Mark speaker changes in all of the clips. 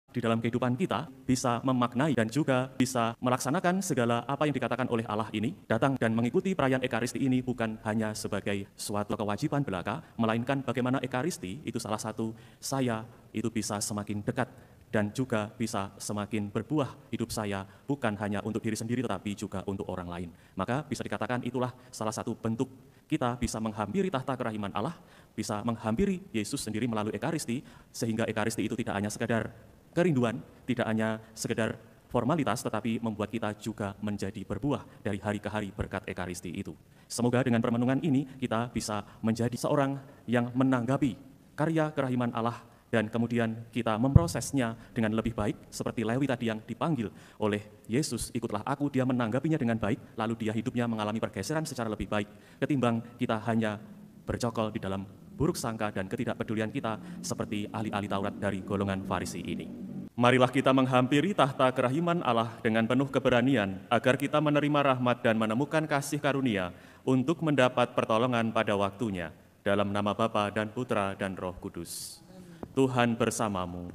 Speaker 1: di dalam kehidupan kita bisa memaknai dan juga bisa melaksanakan segala apa yang dikatakan oleh Allah ini, datang dan mengikuti perayaan Ekaristi ini bukan hanya sebagai suatu kewajiban belaka, melainkan bagaimana Ekaristi itu salah satu saya itu bisa semakin dekat dan juga bisa semakin berbuah hidup saya bukan hanya untuk diri sendiri tetapi juga untuk orang lain. Maka bisa dikatakan itulah salah satu bentuk kita bisa menghampiri tahta kerahiman Allah, bisa menghampiri Yesus sendiri melalui Ekaristi, sehingga Ekaristi itu tidak hanya sekedar kerinduan, tidak hanya sekedar formalitas, tetapi membuat kita juga menjadi berbuah dari hari ke hari berkat Ekaristi itu. Semoga dengan permenungan ini kita bisa menjadi seorang yang menanggapi karya kerahiman Allah dan kemudian kita memprosesnya dengan lebih baik, seperti Lewi tadi yang dipanggil oleh Yesus, ikutlah aku, dia menanggapinya dengan baik, lalu dia hidupnya mengalami pergeseran secara lebih baik, ketimbang kita hanya bercokol di dalam buruk sangka dan ketidakpedulian kita seperti ahli-ahli Taurat dari golongan Farisi ini. Marilah kita menghampiri tahta kerahiman Allah dengan penuh keberanian agar kita menerima rahmat dan menemukan kasih karunia untuk mendapat pertolongan pada waktunya. Dalam nama Bapa dan Putra dan Roh Kudus. Tuhan bersamamu.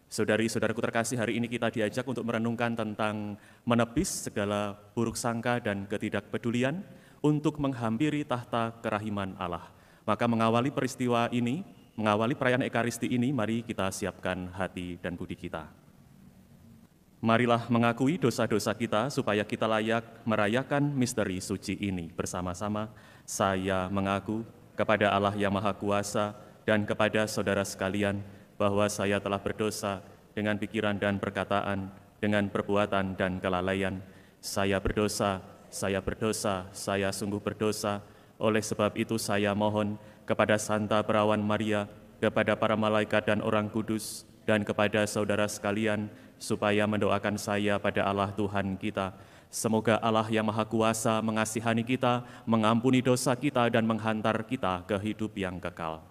Speaker 1: Saudari-saudaraku terkasih, hari ini kita diajak untuk merenungkan tentang menepis segala buruk sangka dan ketidakpedulian untuk menghampiri tahta kerahiman Allah. Maka mengawali peristiwa ini, mengawali perayaan Ekaristi ini, mari kita siapkan hati dan budi kita. Marilah mengakui dosa-dosa kita supaya kita layak merayakan misteri suci ini bersama-sama. Saya mengaku kepada Allah yang Maha Kuasa dan kepada saudara sekalian bahwa saya telah berdosa dengan pikiran dan perkataan, dengan perbuatan dan kelalaian. Saya berdosa, saya sungguh berdosa. Oleh sebab itu saya mohon kepada Santa Perawan Maria, kepada para malaikat dan orang kudus, dan kepada saudara sekalian, supaya mendoakan saya pada Allah Tuhan kita. Semoga Allah yang Maha Kuasa mengasihani kita, mengampuni dosa kita, dan menghantar kita ke hidup yang kekal.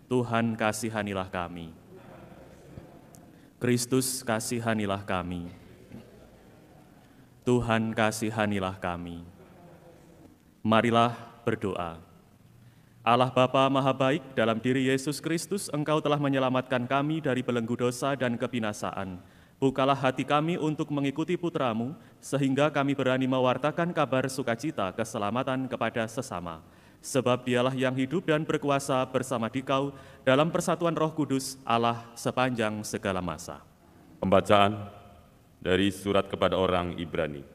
Speaker 1: Tuhan kasihanilah kami. Kristus kasihanilah kami. Tuhan kasihanilah kami. Marilah berdoa. Allah Bapa Maha Baik, dalam diri Yesus Kristus, Engkau telah menyelamatkan kami dari belenggu dosa dan kebinasaan. Bukalah hati kami untuk mengikuti Putra-Mu, sehingga kami berani mewartakan kabar sukacita keselamatan kepada sesama. Sebab Dialah yang hidup dan berkuasa bersama Dikau dalam persatuan Roh Kudus, Allah sepanjang segala masa.
Speaker 2: Pembacaan dari surat kepada orang Ibrani.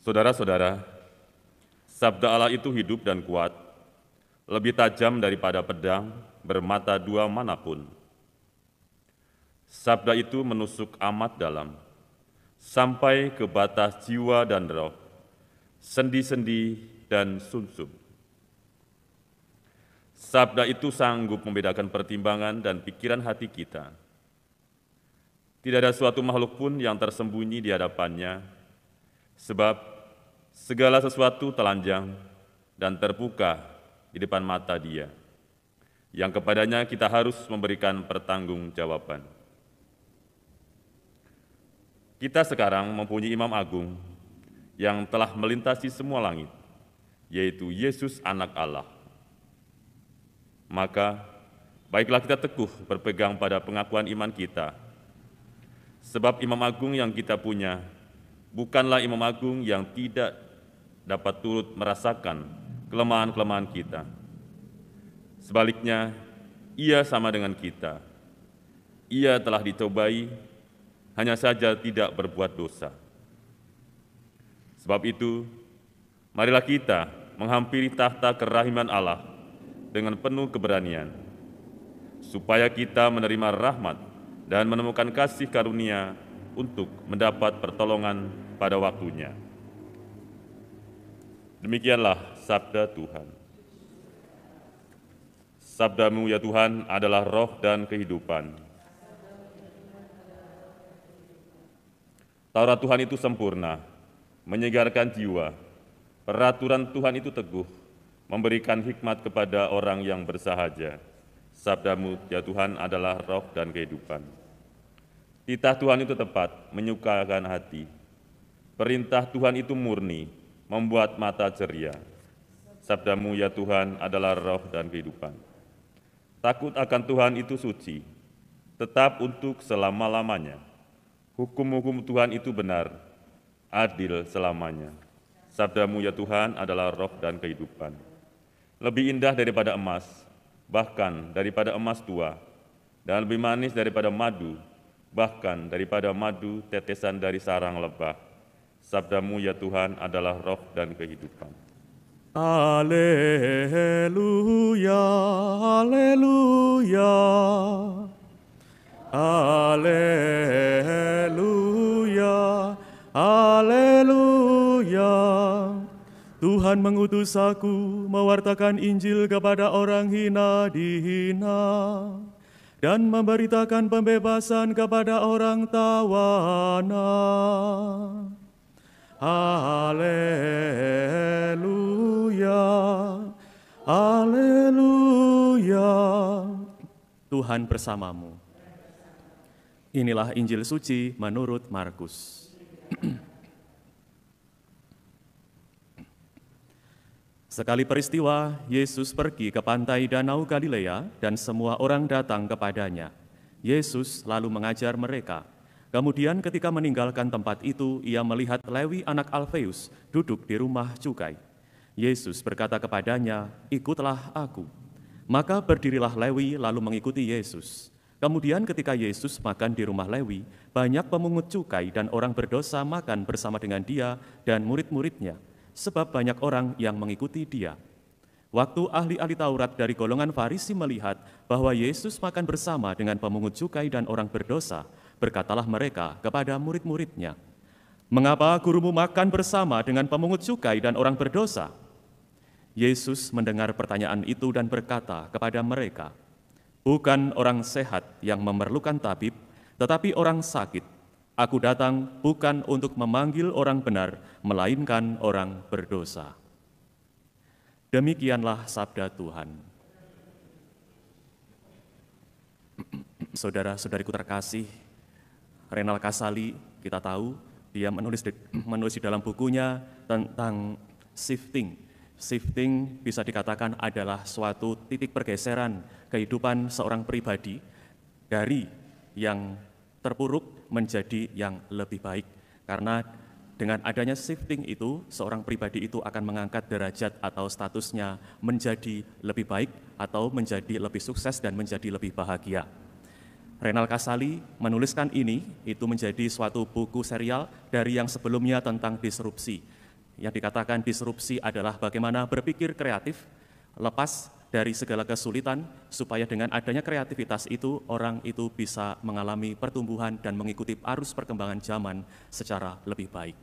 Speaker 2: Saudara-saudara, sabda Allah itu hidup dan kuat, lebih tajam daripada pedang bermata dua manapun. Sabda itu menusuk amat dalam, sampai ke batas jiwa dan roh, sendi-sendi dan sumsum. Sabda itu sanggup membedakan pertimbangan dan pikiran hati kita. Tidak ada suatu makhluk pun yang tersembunyi di hadapannya, sebab segala sesuatu telanjang dan terbuka di depan mata Dia, yang kepadanya kita harus memberikan pertanggungjawaban. Kita sekarang mempunyai Imam Agung yang telah melintasi semua langit, yaitu Yesus Anak Allah. Maka, baiklah kita teguh berpegang pada pengakuan iman kita, sebab Imam Agung yang kita punya bukanlah Imam Agung yang tidak dapat turut merasakan kelemahan-kelemahan kita. Sebaliknya, Ia sama dengan kita. Ia telah dicobai, hanya saja tidak berbuat dosa. Sebab itu, marilah kita menghampiri tahta kerahiman Allah dengan penuh keberanian, supaya kita menerima rahmat dan menemukan kasih karunia untuk mendapat pertolongan pada waktunya. Demikianlah sabda Tuhan. Sabda-Mu ya Tuhan adalah roh dan kehidupan. Taurat Tuhan itu sempurna, menyegarkan jiwa. Peraturan Tuhan itu teguh, memberikan hikmat kepada orang yang bersahaja. Sabda-Mu ya Tuhan adalah roh dan kehidupan. Titah Tuhan itu tepat, menyukakan hati. Perintah Tuhan itu murni, membuat mata ceria. Sabda-Mu ya Tuhan adalah roh dan kehidupan. Takut akan Tuhan itu suci, tetap untuk selama-lamanya. Hukum-hukum Tuhan itu benar, adil selamanya. Sabdamu ya Tuhan adalah roh dan kehidupan. Lebih indah daripada emas, bahkan daripada emas tua, dan lebih manis daripada madu, bahkan daripada madu tetesan dari sarang lebah. Sabdamu ya Tuhan adalah roh dan kehidupan.
Speaker 1: Haleluya, haleluya, haleluya, haleluya. Tuhan mengutus aku mewartakan Injil kepada orang hina dihina dan memberitakan pembebasan kepada orang tawanan. Haleluya, haleluya. Tuhan bersamamu. Inilah Injil suci menurut Markus. Sekali peristiwa, Yesus pergi ke pantai Danau Galilea dan semua orang datang kepadanya. Yesus lalu mengajar mereka. Kemudian ketika meninggalkan tempat itu, ia melihat Lewi anak Alfeus duduk di rumah cukai. Yesus berkata kepadanya, "Ikutlah aku." Maka berdirilah Lewi lalu mengikuti Yesus. Kemudian ketika Yesus makan di rumah Lewi, banyak pemungut cukai dan orang berdosa makan bersama dengan dia dan murid-muridnya, sebab banyak orang yang mengikuti dia. Waktu ahli-ahli Taurat dari golongan Farisi melihat bahwa Yesus makan bersama dengan pemungut cukai dan orang berdosa, berkatalah mereka kepada murid-muridnya, "Mengapa gurumu makan bersama dengan pemungut cukai dan orang berdosa?" Yesus mendengar pertanyaan itu dan berkata kepada mereka, "Bukan orang sehat yang memerlukan tabib, tetapi orang sakit. Aku datang bukan untuk memanggil orang benar, melainkan orang berdosa." Demikianlah sabda Tuhan. Saudara-saudariku terkasih, Renal Kasali, kita tahu, dia menulis di dalam bukunya tentang shifting. Shifting bisa dikatakan adalah suatu titik pergeseran kehidupan seorang pribadi dari yang terpuruk menjadi yang lebih baik. Karena dengan adanya shifting itu, seorang pribadi itu akan mengangkat derajat atau statusnya menjadi lebih baik atau menjadi lebih sukses dan menjadi lebih bahagia. Renal Kasali menuliskan ini, itu menjadi suatu buku serial dari yang sebelumnya tentang disrupsi. Yang dikatakan disrupsi adalah bagaimana berpikir kreatif, lepas dari segala kesulitan, supaya dengan adanya kreativitas itu, orang itu bisa mengalami pertumbuhan dan mengikuti arus perkembangan zaman secara lebih baik.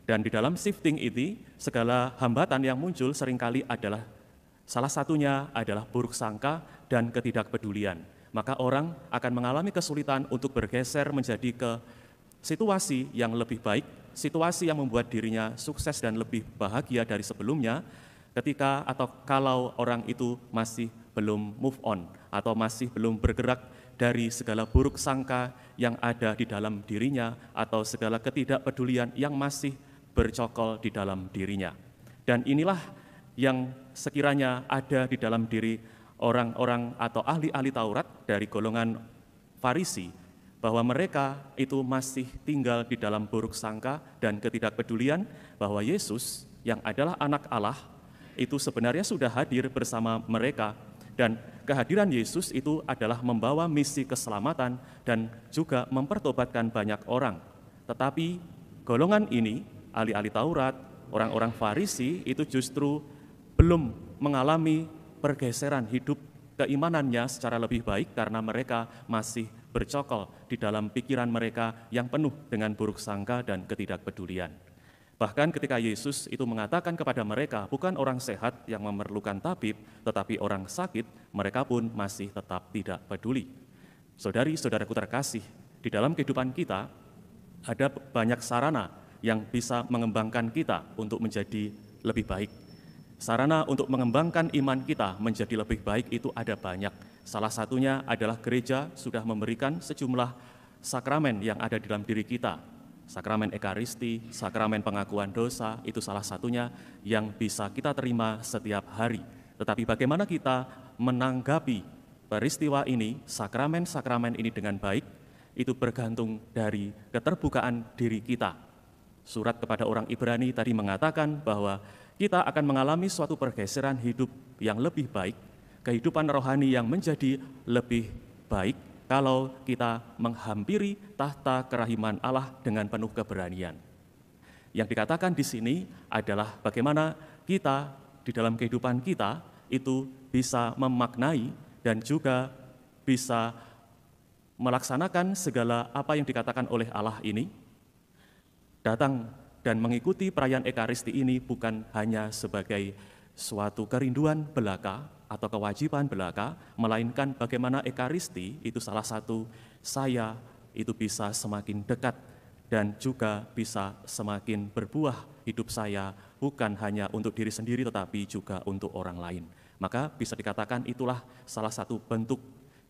Speaker 1: Dan di dalam shifting ini, segala hambatan yang muncul seringkali adalah, salah satunya adalah buruk sangka dan ketidakpedulian. Maka orang akan mengalami kesulitan untuk bergeser menjadi ke situasi yang lebih baik, situasi yang membuat dirinya sukses dan lebih bahagia dari sebelumnya, ketika atau kalau orang itu masih belum move on atau masih belum bergerak dari segala buruk sangka yang ada di dalam dirinya atau segala ketidakpedulian yang masih bercokol di dalam dirinya. Dan inilah yang sekiranya ada di dalam diri orang-orang atau ahli-ahli Taurat dari golongan Farisi, bahwa mereka itu masih tinggal di dalam buruk sangka dan ketidakpedulian bahwa Yesus yang adalah anak Allah itu sebenarnya sudah hadir bersama mereka, dan kehadiran Yesus itu adalah membawa misi keselamatan dan juga mempertobatkan banyak orang. Tetapi golongan ini, ahli-ahli Taurat, orang-orang Farisi itu justru belum mengalami pergeseran hidup keimanannya secara lebih baik karena mereka masih bercokol di dalam pikiran mereka yang penuh dengan buruk sangka dan ketidakpedulian. Bahkan ketika Yesus itu mengatakan kepada mereka, bukan orang sehat yang memerlukan tabib, tetapi orang sakit, mereka pun masih tetap tidak peduli. Saudari-saudaraku terkasih, di dalam kehidupan kita ada banyak sarana yang bisa mengembangkan kita untuk menjadi lebih baik. Sarana untuk mengembangkan iman kita menjadi lebih baik itu ada banyak. Salah satunya adalah gereja sudah memberikan sejumlah sakramen yang ada di dalam diri kita. Sakramen Ekaristi, sakramen pengakuan dosa, itu salah satunya yang bisa kita terima setiap hari. Tetapi bagaimana kita menanggapi peristiwa ini, sakramen-sakramen ini dengan baik, itu bergantung dari keterbukaan diri kita. Surat kepada orang Ibrani tadi mengatakan bahwa kita akan mengalami suatu pergeseran hidup yang lebih baik, kehidupan rohani yang menjadi lebih baik kalau kita menghampiri tahta kerahiman Allah dengan penuh keberanian. Yang dikatakan di sini adalah bagaimana kita di dalam kehidupan kita itu bisa memaknai dan juga bisa melaksanakan segala apa yang dikatakan oleh Allah ini. Datang dan mengikuti perayaan Ekaristi ini bukan hanya sebagai suatu kerinduan belaka atau kewajiban belaka, melainkan bagaimana Ekaristi itu salah satu saya itu bisa semakin dekat dan juga bisa semakin berbuah hidup saya bukan hanya untuk diri sendiri tetapi juga untuk orang lain. Maka bisa dikatakan itulah salah satu bentuk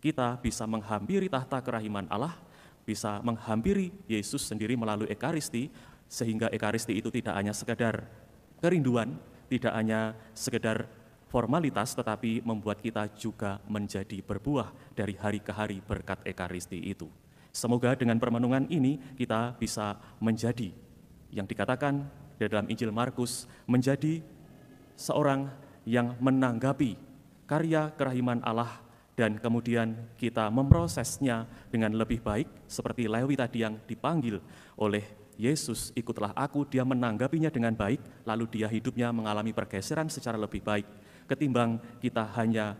Speaker 1: kita bisa menghampiri tahta kerahiman Allah, bisa menghampiri Yesus sendiri melalui Ekaristi, sehingga Ekaristi itu tidak hanya sekedar kerinduan, tidak hanya sekedar formalitas, tetapi membuat kita juga menjadi berbuah dari hari ke hari berkat Ekaristi itu. Semoga dengan permenungan ini kita bisa menjadi yang dikatakan di dalam Injil Markus, menjadi seorang yang menanggapi karya kerahiman Allah dan kemudian kita memprosesnya dengan lebih baik, seperti Lewi tadi yang dipanggil oleh Yesus, ikutlah aku, dia menanggapinya dengan baik, lalu dia hidupnya mengalami pergeseran secara lebih baik, ketimbang kita hanya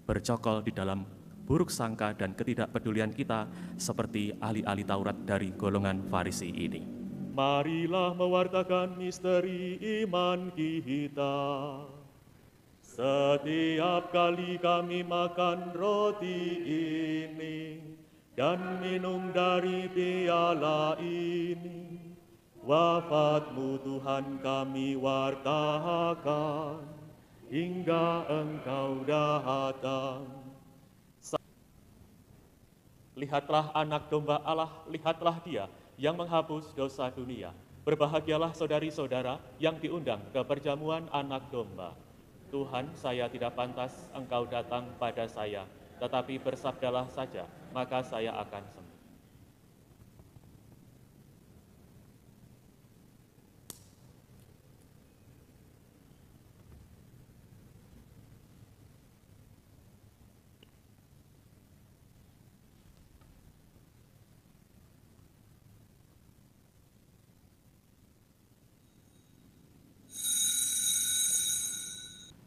Speaker 1: bercokol di dalam buruk sangka dan ketidakpedulian kita seperti ahli-ahli Taurat dari golongan Farisi ini. Marilah mewartakan misteri iman kita. Setiap kali kami makan roti ini dan minum dari piala ini, wafat-Mu Tuhan kami wartakan hingga Engkau datang. Lihatlah anak domba Allah, lihatlah Dia yang menghapus dosa dunia. Berbahagialah saudari-saudara yang diundang ke perjamuan anak domba. Tuhan, saya tidak pantas Engkau datang pada saya, tetapi bersabdalah saja, maka saya akan sembuh.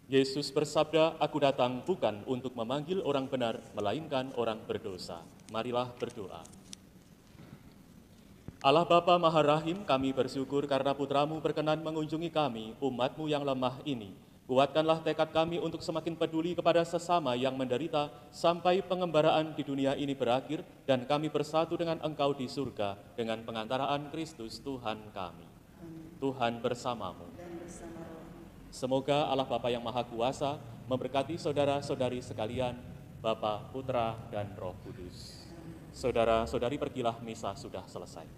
Speaker 1: Yesus bersabda, aku datang bukan untuk memanggil orang benar, melainkan orang berdosa. Marilah berdoa. Allah Bapa Maha Rahim, kami bersyukur karena Putra-Mu berkenan mengunjungi kami, umat-Mu yang lemah ini. Kuatkanlah tekad kami untuk semakin peduli kepada sesama yang menderita, sampai pengembaraan di dunia ini berakhir, dan kami bersatu dengan Engkau di surga, dengan pengantaraan Kristus Tuhan kami. Tuhan bersamamu. Semoga Allah Bapa yang Maha Kuasa memberkati saudara-saudari sekalian, Bapa, Putra, dan Roh Kudus. Saudara-saudari pergilah, misa sudah selesai.